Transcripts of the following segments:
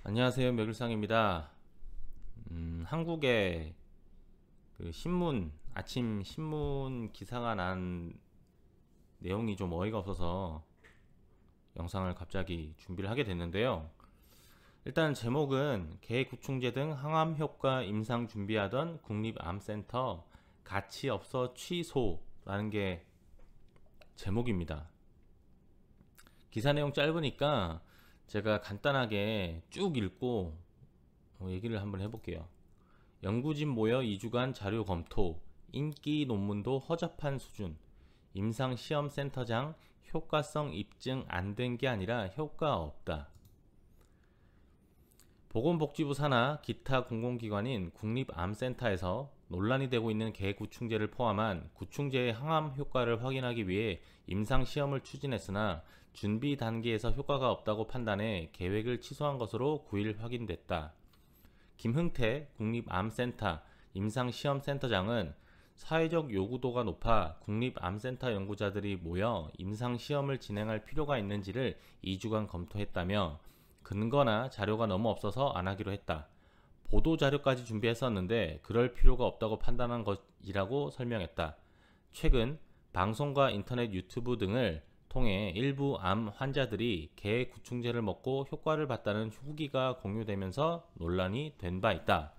안녕하세요, 매글상입니다. 한국에 그 신문 아침 신문 기사가 난 내용이 좀 어이가 없어서 영상을 갑자기 준비를 하게 됐는데요. 일단 제목은 개 구충제 등 항암 효과 임상 준비하던 국립암센터 가치 없어 취소라는 게 제목입니다. 기사 내용 짧으니까 제가 간단하게 쭉 읽고 얘기를 한번 해볼게요. 연구진 모여 2주간 자료 검토, 인기 논문도 허접한 수준, 임상시험센터장 효과성 입증 안 된 게 아니라 효과 없다. 보건복지부 산하 기타 공공기관인 국립암센터에서 논란이 되고 있는 개 구충제를 포함한 구충제의 항암 효과를 확인하기 위해 임상시험을 추진했으나 준비 단계에서 효과가 없다고 판단해 계획을 취소한 것으로 9일 확인됐다. 김흥태 국립암센터 임상시험센터장은 사회적 요구도가 높아 국립암센터 연구자들이 모여 임상시험을 진행할 필요가 있는지를 2주간 검토했다며 근거나 자료가 너무 없어서 안 하기로 했다. 보도자료까지 준비했었는데 그럴 필요가 없다고 판단한 것이라고 설명했다. 최근 방송과 인터넷 유튜브 등을 통해 일부 암 환자들이 개 구충제를 먹고 효과를 봤다는 후기가 공유되면서 논란이 된 바 있다.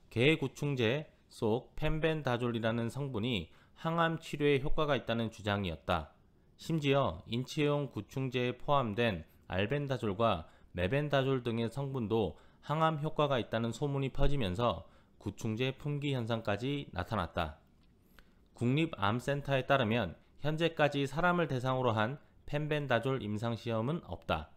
개 구충제 속 펜벤다졸이라는 성분이 항암 치료에 효과가 있다는 주장이었다. 심지어 인체용 구충제에 포함된 알벤다졸과 메벤다졸 등의 성분도 항암 효과가 있다는 소문이 퍼지면서 구충제 품귀 현상까지 나타났다. 국립암센터에 따르면 현재까지 사람을 대상으로 한 펜벤다졸 임상시험은 없다.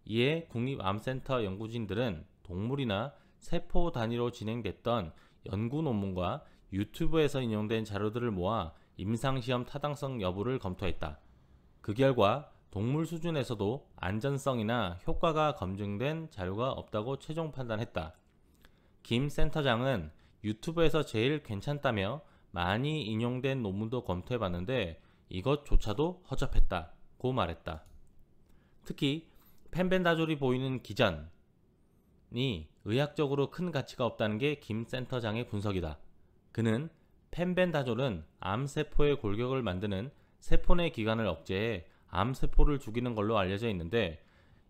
이에 국립암센터 연구진들은 동물이나 세포 단위로 진행됐던 연구 논문과 유튜브에서 인용된 자료들을 모아 임상시험 타당성 여부를 검토했다. 그 결과 동물 수준에서도 안전성이나 효과가 검증된 자료가 없다고 최종 판단했다. 김 센터장은 유튜브에서 제일 괜찮다며 많이 인용된 논문도 검토해봤는데 이것조차도 허접했다고 말했다. 특히 펜벤다졸이 보이는 기전이 의학적으로 큰 가치가 없다는 게 김 센터장의 분석이다. 그는 펜벤다졸은 암세포의 골격을 만드는 세포내 기관을 억제해 암세포를 죽이는 걸로 알려져 있는데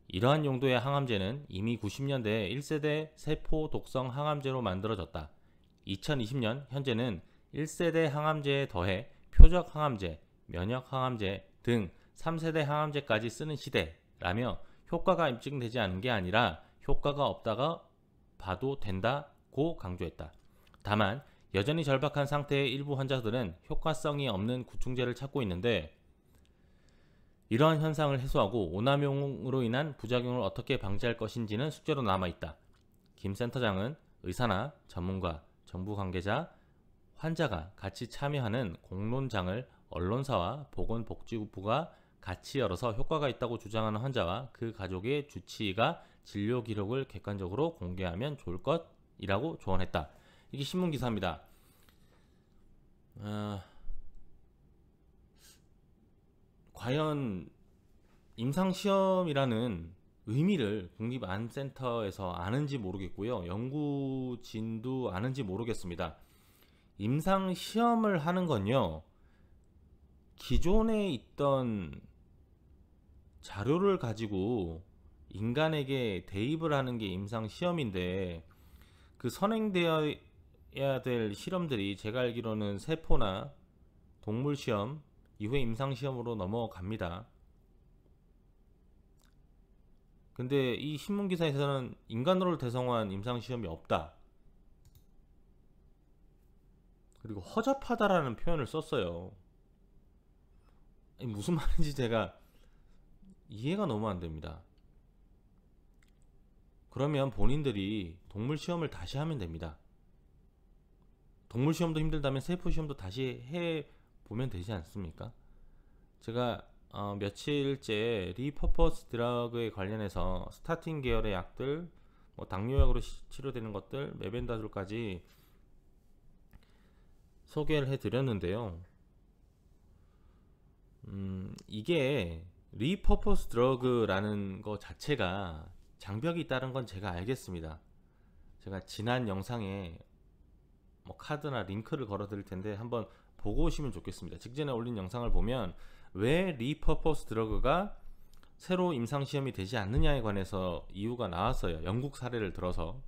이러한 용도의 항암제는 이미 90년대에 1세대 세포 독성 항암제로 만들어졌다. 2020년 현재는 1세대 항암제에 더해 표적 항암제, 면역 항암제 등 3세대 항암제까지 쓰는 시대라며 효과가 입증되지 않은 게 아니라 효과가 없다가 봐도 된다고 강조했다. 다만 여전히 절박한 상태의 일부 환자들은 효과성이 없는 구충제를 찾고 있는데 이러한 현상을 해소하고 오남용으로 인한 부작용을 어떻게 방지할 것인지는 숙제로 남아있다. 김 센터장은 의사나 전문가, 정부 관계자, 환자가 같이 참여하는 공론장을 언론사와 보건복지부가 같이 열어서 효과가 있다고 주장하는 환자와 그 가족의 주치의가 진료 기록을 객관적으로 공개하면 좋을 것이라고 조언했다. 이게 신문 기사입니다. 과연 임상시험이라는 의미를 국립암센터에서 아는지 모르겠고요. 연구진도 아는지 모르겠습니다. 임상시험을 하는 건요, 기존에 있던 자료를 가지고 인간에게 대입을 하는 게 임상시험인데 그 선행되어야 될 실험들이 제가 알기로는 세포나 동물시험 이후에 임상시험으로 넘어갑니다. 근데 이 신문기사에서는 인간으로 대성한 임상시험이 없다. 그리고 허접하다라는 표현을 썼어요. 무슨 말인지 제가 이해가 너무 안 됩니다. 그러면 본인들이 동물시험을 다시 하면 됩니다. 동물시험도 힘들다면 세포시험도 다시 해보면 되지 않습니까? 제가 며칠째 리퍼포스 드러그에 관련해서 스타틴 계열의 약들, 당뇨약으로 치료되는 것들, 메벤다졸까지 소개를 해드렸는데요. 이게 리퍼포스 드러그라는 거 자체가 장벽이 있다는 건 제가 알겠습니다. 제가 지난 영상에 뭐 카드나 링크를 걸어 드릴 텐데 한번 보고 오시면 좋겠습니다. 직전에 올린 영상을 보면 왜 리퍼포스 드러그가 새로 임상시험이 되지 않느냐에 관해서 이유가 나왔어요. 영국 사례를 들어서.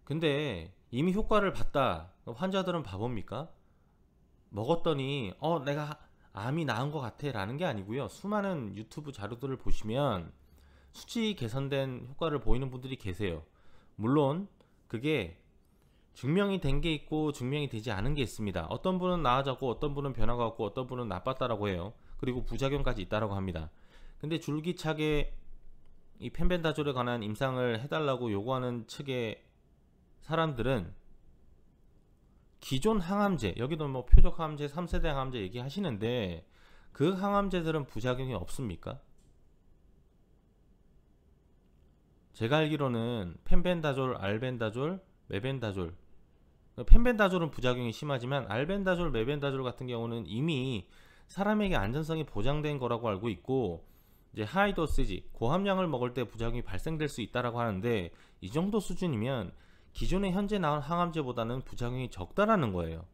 근데 이미 효과를 봤다. 환자들은 바보입니까? 먹었더니 내가 암이 나은 것 같아 라는 게 아니고요. 수많은 유튜브 자료들을 보시면 수치 개선된 효과를 보이는 분들이 계세요. 물론 그게 증명이 된 게 있고 증명이 되지 않은 게 있습니다. 어떤 분은 나아졌고 어떤 분은 변화가 없고 어떤 분은 나빴다라고 해요. 그리고 부작용까지 있다라고 합니다. 근데 줄기차게 이 펜벤다졸에 관한 임상을 해달라고 요구하는 측의 사람들은 기존 항암제, 여기도 뭐 표적 항암제, 3세대 항암제 얘기하시는데 그 항암제들은 부작용이 없습니까? 제가 알기로는 펜벤다졸, 알벤다졸, 메벤다졸, 펜벤다졸은 부작용이 심하지만 알벤다졸, 메벤다졸 같은 경우는 이미 사람에게 안전성이 보장된 거라고 알고 있고, 이제 하이도스지, 고함량을 먹을 때 부작용이 발생될 수 있다라고 하는데 이 정도 수준이면 기존에 현재 나온 항암제보다는 부작용이 적다라는 거예요.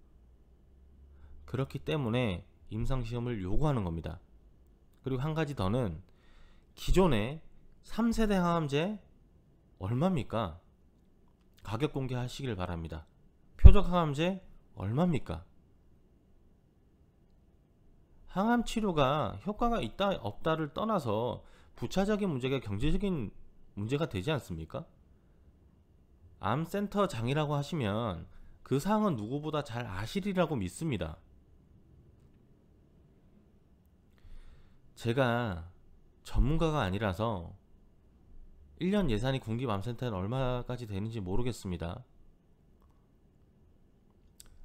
그렇기 때문에 임상시험을 요구하는 겁니다. 그리고 한 가지 더는 기존에 3세대 항암제 얼마입니까? 가격 공개하시길 바랍니다. 표적 항암제 얼마입니까? 항암 치료가 효과가 있다 없다를 떠나서 부차적인 문제가 경제적인 문제가 되지 않습니까? 암센터장이라고 하시면 그 사항은 누구보다 잘 아시리라고 믿습니다. 제가 전문가가 아니라서 1년 예산이 국립암센터에는 얼마까지 되는지 모르겠습니다.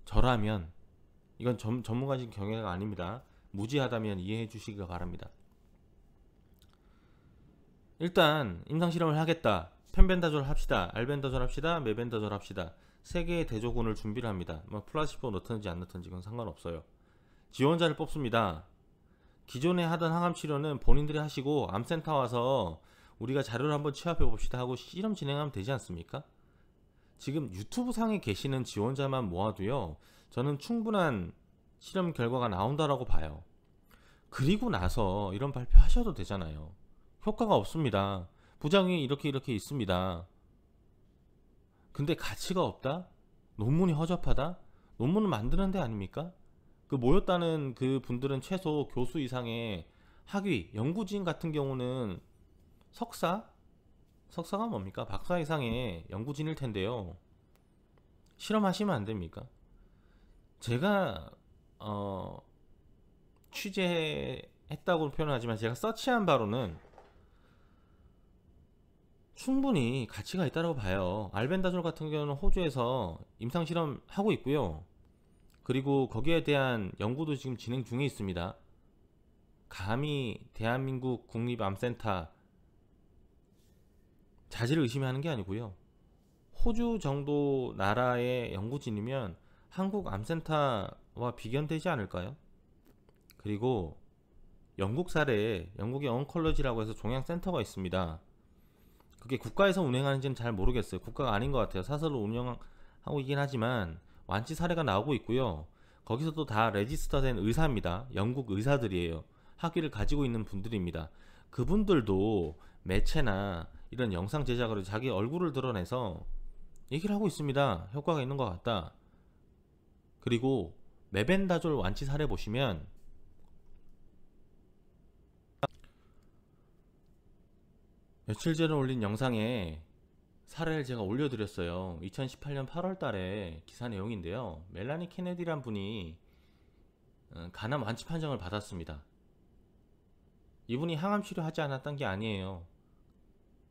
저라면, 이건 전문가적인 경영가 아닙니다. 무지하다면 이해해 주시기 바랍니다. 일단 임상실험을 하겠다. 펜벤다졸 합시다. 알벤다졸 합시다. 메벤다졸 합시다. 3개의 대조군을 준비를 합니다. 뭐 플라시보 넣든지 안 넣든지 그건 상관없어요. 지원자를 뽑습니다. 기존에 하던 항암치료는 본인들이 하시고 암센터 와서 우리가 자료를 한번 취합해 봅시다 하고 실험 진행하면 되지 않습니까? 지금 유튜브 상에 계시는 지원자만 모아도요, 저는 충분한 실험 결과가 나온다라고 봐요. 그리고 나서 이런 발표 하셔도 되잖아요. 효과가 없습니다. 부작용이 이렇게 있습니다. 근데 가치가 없다? 논문이 허접하다? 논문을 만드는 데 아닙니까? 그 모였다는 그 분들은 최소 교수 이상의 학위, 연구진 같은 경우는 석사가 뭡니까? 박사 이상의 연구진일 텐데요. 실험하시면 안 됩니까? 제가 취재했다고 표현하지만 제가 서치한 바로는 충분히 가치가 있다고 봐요. 알벤다졸 같은 경우는 호주에서 임상실험 하고 있고요. 그리고 거기에 대한 연구도 지금 진행 중에 있습니다. 감히 대한민국 국립암센터 자질을 의심하는 게 아니고요. 호주 정도 나라의 연구진이면 한국 암센터와 비견되지 않을까요? 그리고 영국 사례에 영국의 언컬러지라고 해서 종양센터가 있습니다. 그게 국가에서 운행하는지는 잘 모르겠어요. 국가가 아닌 것 같아요. 사설로 운영하고 있긴 하지만 완치 사례가 나오고 있고요. 거기서도 다 레지스터된 의사입니다. 영국 의사들이에요. 학위를 가지고 있는 분들입니다. 그분들도 매체나 이런 영상 제작으로 자기 얼굴을 드러내서 얘기를 하고 있습니다. 효과가 있는 것 같다. 그리고 메벤다졸 완치 사례 보시면 며칠 전에 올린 영상에 사례를 제가 올려드렸어요. 2018년 8월 달에 기사 내용인데요. 멜라니 케네디란 분이 간암 완치 판정을 받았습니다. 이분이 항암 치료하지 않았던 게 아니에요.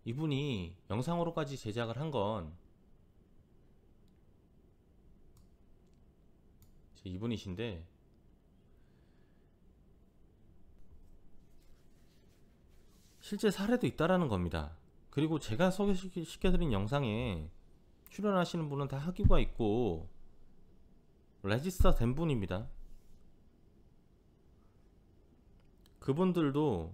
이분이 영상으로까지 제작을 한 건 이분이신데, 실제 사례도 있다라는 겁니다. 그리고 제가 소개시켜드린 영상에 출연하시는 분은 다 학위가 있고 레지스터 된 분입니다. 그분들도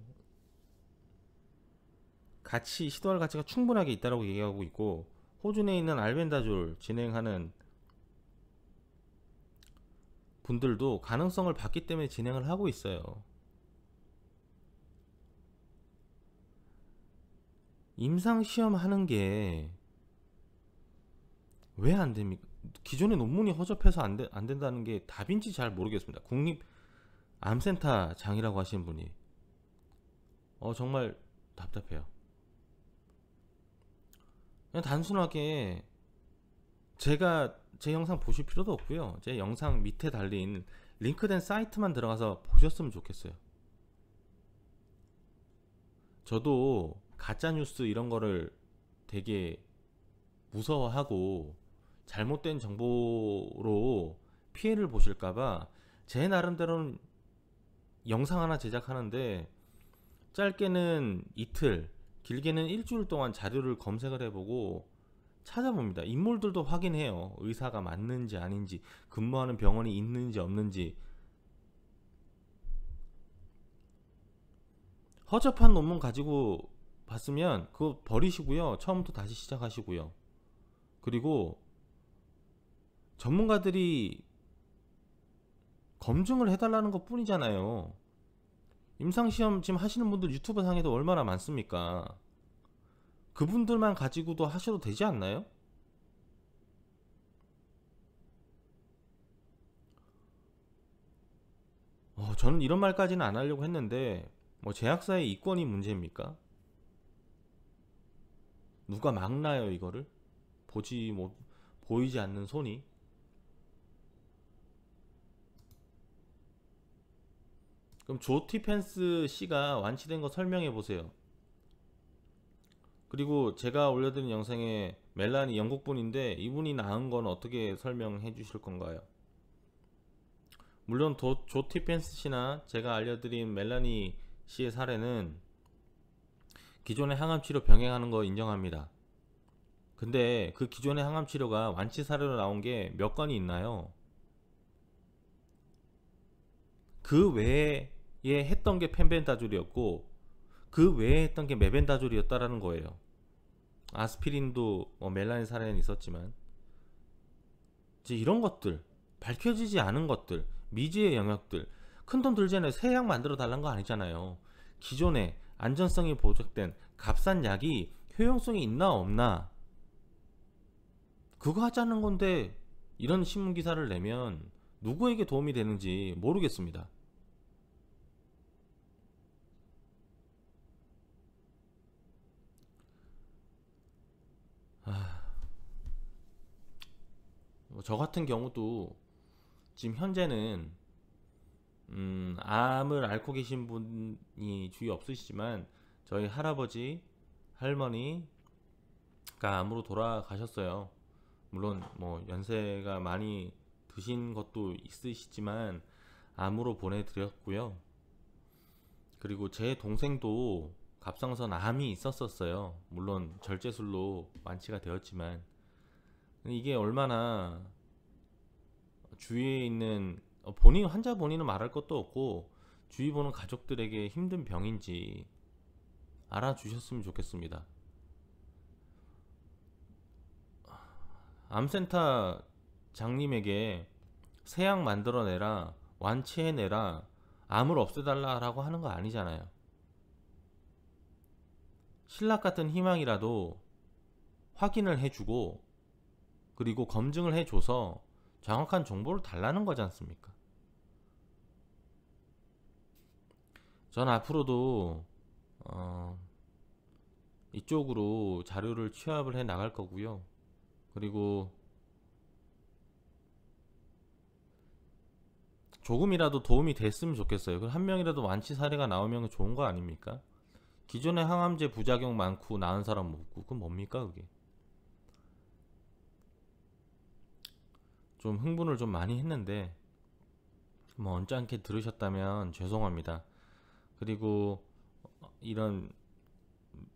같이 시도할 가치가 충분하게 있다고 얘기하고 있고, 호주 내에 있는 알벤다졸 진행하는 분들도 가능성을 봤기 때문에 진행을 하고 있어요. 임상시험 하는 게 왜 안 됩니까? 기존의 논문이 허접해서 안 된다는 게 답인지 잘 모르겠습니다. 국립암센터장이라고 하시는 분이 정말 답답해요. 그냥 단순하게 제가 제 영상 보실 필요도 없고요. 제 영상 밑에 달린 링크된 사이트만 들어가서 보셨으면 좋겠어요. 저도 가짜뉴스 이런 거를 되게 무서워하고 잘못된 정보로 피해를 보실까봐 제 나름대로는 영상 하나 제작하는데 짧게는 이틀, 길게는 일주일 동안 자료를 검색을 해보고 찾아봅니다. 인물들도 확인해요. 의사가 맞는지 아닌지, 근무하는 병원이 있는지 없는지. 허접한 논문 가지고 봤으면 그거 버리시고요. 처음부터 다시 시작하시고요. 그리고 전문가들이 검증을 해달라는 것 뿐이잖아요. 임상시험 지금 하시는 분들 유튜브 상에도 얼마나 많습니까? 그분들만 가지고도 하셔도 되지 않나요? 저는 이런 말까지는 안 하려고 했는데 뭐 제약사의 이권이 문제입니까? 누가 막나요 이거를? 보이지 않는 손이? 그럼 조티펜스 씨가 완치된 거 설명해 보세요. 그리고 제가 올려드린 영상에 멜라니 영국분인데 이분이 나은 건 어떻게 설명해 주실 건가요? 물론 조티펜스 씨나 제가 알려드린 멜라니 씨의 사례는 기존의 항암치료 병행하는 거 인정합니다. 근데 그 기존의 항암치료가 완치 사례로 나온 게 몇 건이 있나요? 그 외에 했던 게 펜벤다졸이었고 그 외에 했던 게 메벤다졸이었다라는 거예요. 아스피린도 멜라닌 사례는 있었지만 이제 이런 것들, 밝혀지지 않은 것들, 미지의 영역들, 큰돈 들잖아요. 새 약 만들어 달라는 거 아니잖아요. 기존에 안전성이 보장된 값싼 약이 효용성이 있나 없나 그거 하자는 건데 이런 신문 기사를 내면 누구에게 도움이 되는지 모르겠습니다. 저 같은 경우도 지금 현재는 암을 앓고 계신 분이 주위 없으시지만 저희 할아버지, 할머니가 암으로 돌아가셨어요. 물론 뭐 연세가 많이 드신 것도 있으시지만 암으로 보내드렸고요. 그리고 제 동생도 갑상선 암이 있었었어요. 물론 절제술로 완치가 되었지만 이게 얼마나 주위에 있는 환자 본인은 말할 것도 없고 주위 보는 가족들에게 힘든 병인지 알아주셨으면 좋겠습니다. 암센터 장님에게 새 약 만들어내라, 완치해내라, 암을 없애달라 라고 하는 거 아니잖아요. 신락 같은 희망이라도 확인을 해주고 그리고 검증을 해줘서 정확한 정보를 달라는 거지 않습니까? 전 앞으로도 이쪽으로 자료를 취합을 해 나갈 거고요. 그리고 조금이라도 도움이 됐으면 좋겠어요. 한 명이라도 완치 사례가 나오면 좋은 거 아닙니까? 기존에 항암제 부작용 많고 나은 사람 없고 그건 뭡니까 그게? 좀 흥분을 좀 많이 했는데 뭐 언짢게 들으셨다면 죄송합니다. 그리고 이런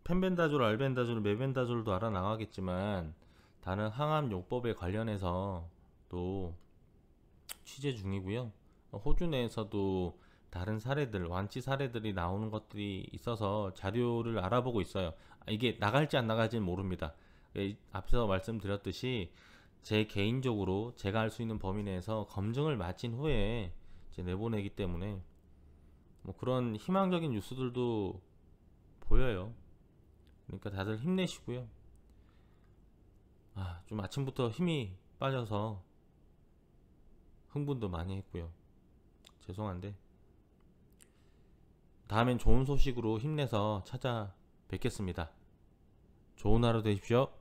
펜벤다졸, 알벤다졸, 메벤다졸도 알아나가겠지만 다른 항암요법에 관련해서 또 취재 중이고요. 호주 내에서도 다른 사례들, 완치 사례들이 나오는 것들이 있어서 자료를 알아보고 있어요. 이게 나갈지 안 나갈지는 모릅니다. 앞서 말씀드렸듯이 제 개인적으로 제가 할 수 있는 범위 내에서 검증을 마친 후에 이제 내보내기 때문에 뭐 그런 희망적인 뉴스들도 보여요. 그러니까 다들 힘내시고요. 좀 아침부터 힘이 빠져서 흥분도 많이 했고요. 죄송한데 다음엔 좋은 소식으로 힘내서 찾아뵙겠습니다. 좋은 하루 되십시오.